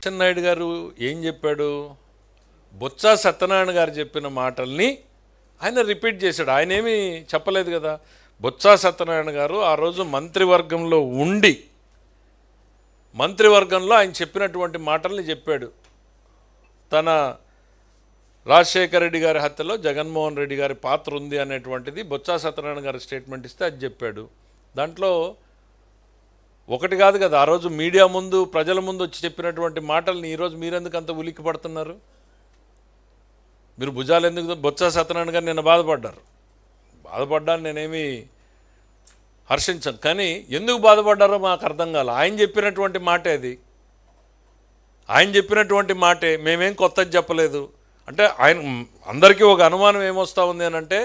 అచ్చెన్నాయుడు గారు ఏం చెప్పాడు? బొత్స సత్యనారాయణ గారు చెప్పిన మాటల్ని ఆయన రిపీట్ చేశాడు. ఆయన ఏమీ చెప్పలేదు కదా. బొత్స సత్యనారాయణ గారు ఆ రోజు మంత్రివర్గంలో ఉండి మంత్రివర్గంలో ఆయన చెప్పినటువంటి మాటల్ని చెప్పాడు. తన రాజశేఖర రెడ్డి గారి హత్యలో జగన్మోహన్ రెడ్డి గారి పాత్ర ఉంది అనేటువంటిది బొత్స సత్యనారాయణ గారు స్టేట్మెంట్ ఇస్తే అది చెప్పాడు. దాంట్లో ఒకటి కాదు కదా, ఆ రోజు మీడియా ముందు ప్రజల ముందు వచ్చి చెప్పినటువంటి మాటల్ని ఈరోజు మీరెందుకు అంత ఉలిక్కి పడుతున్నారు? మీరు భుజాలు ఎందుకు? బొత్స సత్యనారాయణ గారు నిన్న బాధపడ్డాను, నేనేమి హర్షించను. కానీ ఎందుకు బాధపడ్డారో మాకు అర్థం కాల. ఆయన చెప్పినటువంటి మాటే అది, ఆయన చెప్పినటువంటి మాటే, మేమేం కొత్తది చెప్పలేదు. అంటే ఆయన అందరికీ ఒక అనుమానం ఏమొస్తూ ఉంది అని అంటే,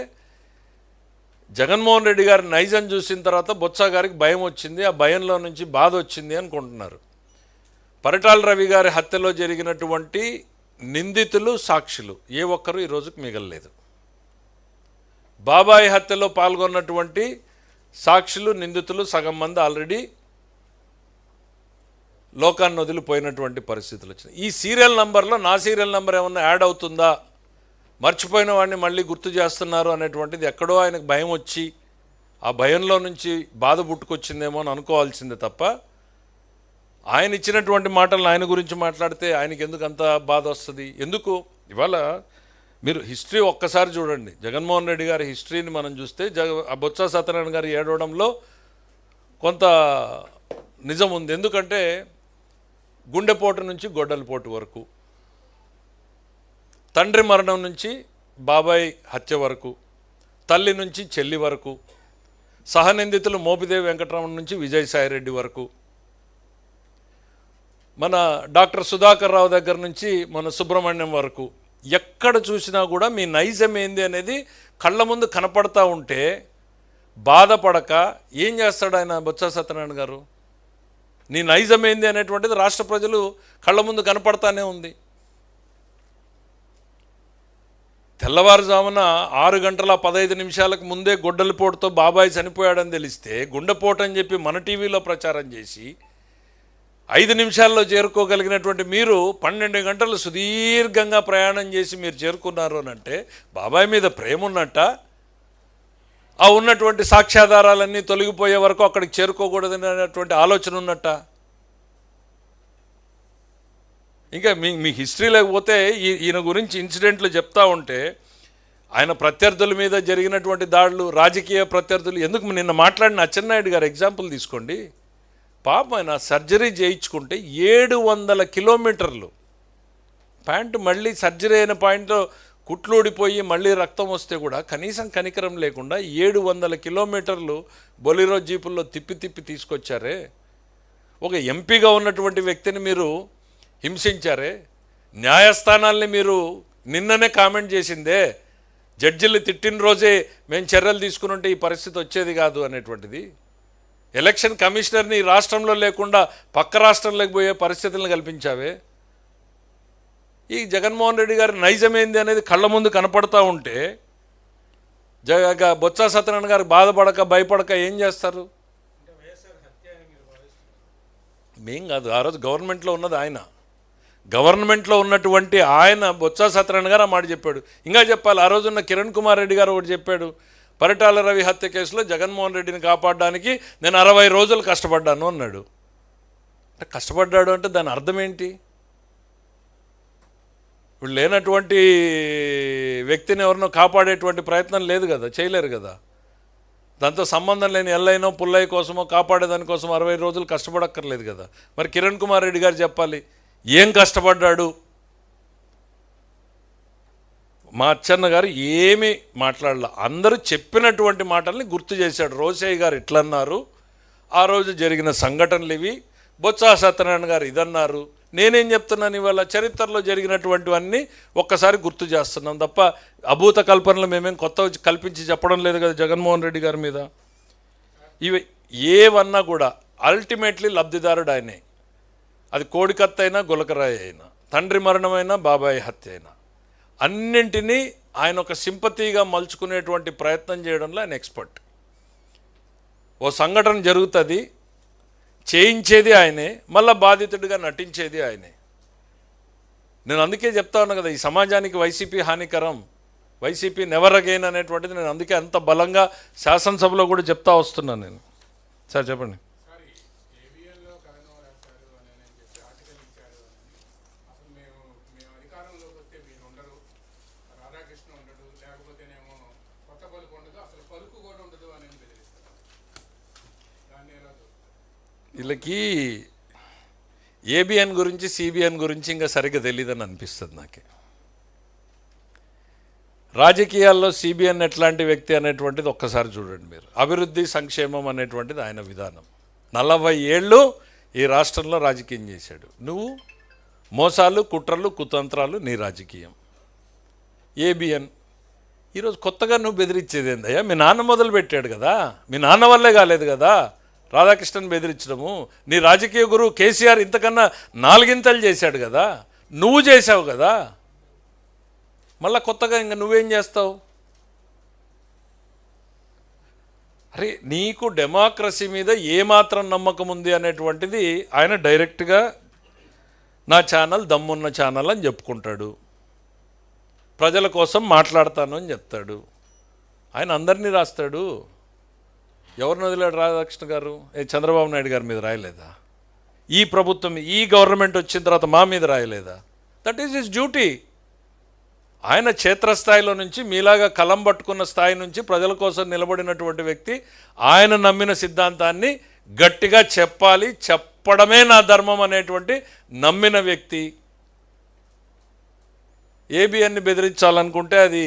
జగన్మోహన్ రెడ్డి గారి నైజం చూసిన తర్వాత బొత్స గారికి భయం వచ్చింది, ఆ భయంలో నుంచి బాధ వచ్చింది అనుకుంటున్నారు. పరిటాల రవి గారి హత్యలో జరిగినటువంటి నిందితులు సాక్షులు ఏ ఒక్కరూ ఈ రోజుకు మిగలలేదు. బాబాయి హత్యలో పాల్గొన్నటువంటి సాక్షులు నిందితులు సగం మంది ఆల్రెడీ లోకాన్ని వదిలిపోయినటువంటి పరిస్థితులు వచ్చినాయి. ఈ సీరియల్ నంబర్లో నా సీరియల్ నంబర్ ఏమన్నా యాడ్ అవుతుందా, మర్చిపోయిన వాడిని మళ్ళీ గుర్తు చేస్తున్నారు అనేటువంటిది ఎక్కడో ఆయనకు భయం వచ్చి ఆ భయంలో నుంచి బాధ పుట్టుకొచ్చిందేమో అని అనుకోవాల్సిందే తప్ప, ఆయన ఇచ్చినటువంటి మాటలను ఆయన గురించి మాట్లాడితే ఆయనకి ఎందుకు అంత బాధ వస్తుంది? ఎందుకు? ఇవాళ మీరు హిస్టరీ ఒక్కసారి చూడండి. జగన్మోహన్ రెడ్డి గారి హిస్టరీని మనం చూస్తే బొత్స సత్యనారాయణ గారు ఏడవడంలో కొంత నిజం ఉంది. ఎందుకంటే గుండెపోటు నుంచి గొడ్డలిపోటు వరకు, తండ్రి మరణం నుంచి బాబాయ్ హత్య వరకు, తల్లి నుంచి చెల్లి వరకు, సహనిందితులు మోపిదేవి వెంకటరమణ నుంచి విజయసాయిరెడ్డి వరకు, మన డాక్టర్ సుధాకర్ రావు దగ్గర నుంచి మన సుబ్రహ్మణ్యం వరకు, ఎక్కడ చూసినా కూడా మీ నైజం ఏంది అనేది కళ్ళ ముందు కనపడతా ఉంటే బాధపడక ఏం చేస్తాడు ఆయన బొత్స సత్యనారాయణ గారు? నీ నైజం ఏంది అనేటువంటిది రాష్ట్ర ప్రజలు కళ్ళ ముందు కనపడతానే ఉంది. తెల్లవారుజామున 6:15 ముందే గొడ్డలిపోటుతో బాబాయ్ చనిపోయాడని తెలిస్తే గుండెపోటు అని చెప్పి మన టీవీలో ప్రచారం చేసి 5 నిమిషాల్లో చేరుకోగలిగినటువంటి మీరు 12 గంటలు సుదీర్ఘంగా ప్రయాణం చేసి మీరు చేరుకున్నారు అని అంటే బాబాయ్ మీద ప్రేమ ఉన్నట్ట? ఆ ఉన్నటువంటి సాక్ష్యాధారాలన్నీ తొలగిపోయే వరకు అక్కడికి చేరుకోకూడదనేటువంటి ఆలోచన ఉన్నట్ట? ఇంకా మీ హిస్టరీ లేకపోతే ఈయన గురించి ఇన్సిడెంట్లు చెప్తా ఉంటే ఆయన ప్రత్యర్థుల మీద జరిగినటువంటి దాడులు, రాజకీయ ప్రత్యర్థులు, ఎందుకు నిన్న మాట్లాడిన అచ్చెన్నాయుడు గారు ఎగ్జాంపుల్ తీసుకోండి. పాపం ఆయన సర్జరీ చేయించుకుంటే 700 కిలోమీటర్లు ప్యాంటు మళ్ళీ సర్జరీ అయిన పాయింట్లో కుట్లూడిపోయి మళ్ళీ రక్తం వస్తే కూడా కనీసం కనికరం లేకుండా 700 కిలోమీటర్లు బొలిరో జీపుల్లో తిప్పి తీసుకొచ్చారే. ఒక ఎంపీగా ఉన్నటువంటి వ్యక్తిని మీరు హింసించారే. న్యాయస్థానాల్ని మీరు నిన్ననే కామెంట్ చేసిందే, జడ్జిలు తిట్టిన రోజే మేము చర్యలు తీసుకుని ఉంటే ఈ పరిస్థితి వచ్చేది కాదు అనేటువంటిది. ఎలక్షన్ కమిషనర్ని రాష్ట్రంలో లేకుండా పక్క రాష్ట్రంలోకి పోయే పరిస్థితులను కల్పించావే. ఈ జగన్మోహన్ రెడ్డి గారి నైజమేంది అనేది కళ్ళ ముందు కనపడతా ఉంటే బొత్స సత్యనారాయణ గారు బాధపడక భయపడక ఏం చేస్తారు? మేం కాదు, ఆ రోజు గవర్నమెంట్లో ఉన్నది ఆయన. గవర్నమెంట్లో ఉన్నటువంటి ఆయన బొత్స సత్యనారాయణ గారు ఆ మాట చెప్పాడు. ఇంకా చెప్పాలి, ఆ రోజున్న కిరణ్ కుమార్ రెడ్డి గారు ఒకటి చెప్పాడు, పరిటాల రవి హత్య కేసులో జగన్మోహన్ రెడ్డిని కాపాడడానికి నేను 60 రోజులు కష్టపడ్డాను అన్నాడు. కష్టపడ్డాడు అంటే దాని అర్థం ఏంటి? ఇప్పుడు లేనటువంటి వ్యక్తిని ఎవరినో కాపాడేటువంటి ప్రయత్నం లేదు కదా, చేయలేరు కదా. దాంతో సంబంధం లేని ఎల్లైనో పుల్లయ్య కోసమో కాపాడేదానికోసం 60 రోజులు కష్టపడక్కర్లేదు కదా. మరి కిరణ్ కుమార్ రెడ్డి గారు చెప్పాలి ఏం కష్టపడ్డాడు. మా అచ్చన్న గారు ఏమీ మాట్లాడలే, అందరూ చెప్పినటువంటి మాటల్ని గుర్తు చేశాడు. రోసయ్య గారు ఇట్లన్నారు, ఆ రోజు జరిగిన సంఘటనలు ఇవి, బొత్స సత్యనారాయణ గారు ఇదన్నారు. నేనేం చెప్తున్నాను, ఇవాళ చరిత్రలో జరిగినటువంటివన్నీ ఒక్కసారి గుర్తు చేస్తున్నాం తప్ప అభూత కల్పనలు మేమేం కొత్త కల్పించి చెప్పడం లేదు కదా జగన్మోహన్ రెడ్డి గారి మీద. ఇవి ఏవన్నా కూడా అల్టిమేట్లీ లబ్ధిదారుడు ఆయనే. అది కోడికత్త అయినా గులకరాయి అయినా, తండ్రి మరణమైనా బాబాయ్ హత్య అయినా, అన్నింటినీ ఆయన ఒక సింపతిగా మలుచుకునేటువంటి ప్రయత్నం చేయడంలో ఆయన ఎక్స్పర్ట్. ఓ సంఘటన జరుగుతుంది, చేయించేది ఆయనే, మళ్ళీ బాధితుడిగా నటించేది ఆయనే. నేను అందుకే చెప్తా ఉన్నా కదా, ఈ సమాజానికి వైసీపీ హానికరం, వైసీపీ నెవర్ అగైన్ అనేటువంటిది నేను అందుకే అంత బలంగా శాసనసభలో కూడా చెప్తా వస్తున్నాను నేను. సార్ చెప్పండి. వీళ్ళకి ఏబిఎన్ గురించి సిబిఎన్ గురించి ఇంకా సరిగ్గా తెలియదని అనిపిస్తుంది నాకు. రాజకీయాల్లో సిబిఎన్ ఎట్లాంటి వ్యక్తి అనేటువంటిది ఒక్కసారి చూడండి మీరు. అభివృద్ధి సంక్షేమం అనేటువంటిది ఆయన విధానం. 40 ఏళ్ళు ఈ రాష్ట్రంలో రాజకీయం చేశాడు. నువ్వు మోసాలు, కుట్రలు, కుతంత్రాలు నీ రాజకీయం. ఏబిఎన్ ఈరోజు కొత్తగా నువ్వు బెదిరించేది ఏందయ్యా? మీ నాన్న మొదలు పెట్టాడు కదా, మీ నాన్న వల్లే కాలేదు కదా రాధాకృష్ణన్ బెదిరించడము. నీ రాజకీయ గురువు కేసీఆర్ ఇంతకన్నా 4 ఇంతలు చేశాడు కదా, నువ్వు చేశావు కదా, మళ్ళా కొత్తగా ఇంకా నువ్వేం చేస్తావు? అరే నీకు డెమోక్రసీ మీద ఏమాత్రం నమ్మకం ఉంది అనేటువంటిది ఆయన డైరెక్ట్గా నా ఛానల్ దమ్మున్న ఛానల్ అని చెప్పుకుంటాడు, ప్రజల కోసం మాట్లాడతాను అని చెప్తాడు. ఆయన అందరినీ రాస్తాడు. ఎవరిని వదిలాడు రాధాకృష్ణ గారు? చంద్రబాబు నాయుడు గారి మీద రాయలేదా? ఈ ప్రభుత్వం, ఈ గవర్నమెంట్ వచ్చిన తర్వాత మా మీద రాయలేదా? That is his duty. ఆయన క్షేత్రస్థాయిలో నుంచి మీలాగా కలం పట్టుకున్న స్థాయి నుంచి ప్రజల కోసం నిలబడినటువంటి వ్యక్తి. ఆయన నమ్మిన సిద్ధాంతాన్ని గట్టిగా చెప్పాలి, చెప్పడమే నా ధర్మం అనేటువంటి నమ్మిన వ్యక్తి. ఏబిఎన్ని బెదిరించాలనుకుంటే అది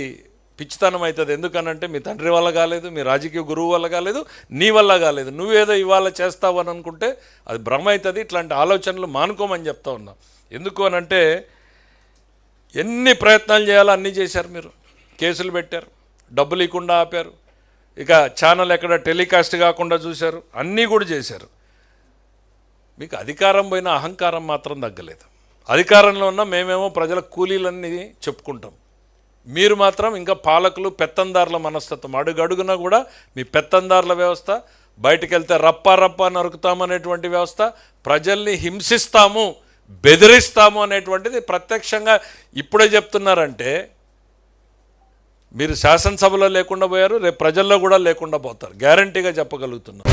పిచ్చితనం అవుతుంది. ఎందుకనంటే మీ తండ్రి వల్ల కాలేదు, మీ రాజకీయ గురువు వల్ల కాలేదు, నీ వల్ల కాలేదు. నువ్వేదో ఇవాళ చేస్తావు అని అనుకుంటే అది భ్రమ అవుతుంది. ఇట్లాంటి ఆలోచనలు మానుకోమని చెప్తా ఉన్నా. ఎందుకు అనంటే ఎన్ని ప్రయత్నాలు చేయాలో అన్నీ చేశారు మీరు. కేసులు పెట్టారు, డబ్బులు ఇవ్వకుండా ఆపారు, ఇక ఛానల్ ఎక్కడ టెలికాస్ట్ కాకుండా చూశారు, అన్నీ కూడా చేశారు. మీకు అధికారం పోయిన అహంకారం మాత్రం తగ్గలేదు. అధికారంలో ఉన్న మేమేమో ప్రజల కూలీలన్నీ చెప్పుకుంటాం, మీరు మాత్రం ఇంకా పాలకులు, పెత్తందారుల మనస్తత్వం. అడుగడుగునా కూడా మీ పెత్తందారుల వ్యవస్థ. బయటికి వెళ్తే రప్పా రప్పా నరుకుతామనేటువంటి వ్యవస్థ. ప్రజల్ని హింసిస్తాము, బెదిరిస్తాము అనేటువంటిది ప్రత్యక్షంగా ఇప్పుడే చెప్తున్నారంటే మీరు శాసనసభలో లేకుండా పోయారు, రేపు ప్రజల్లో కూడా లేకుండా పోతారు, గ్యారంటీగా చెప్పగలుగుతున్నాం.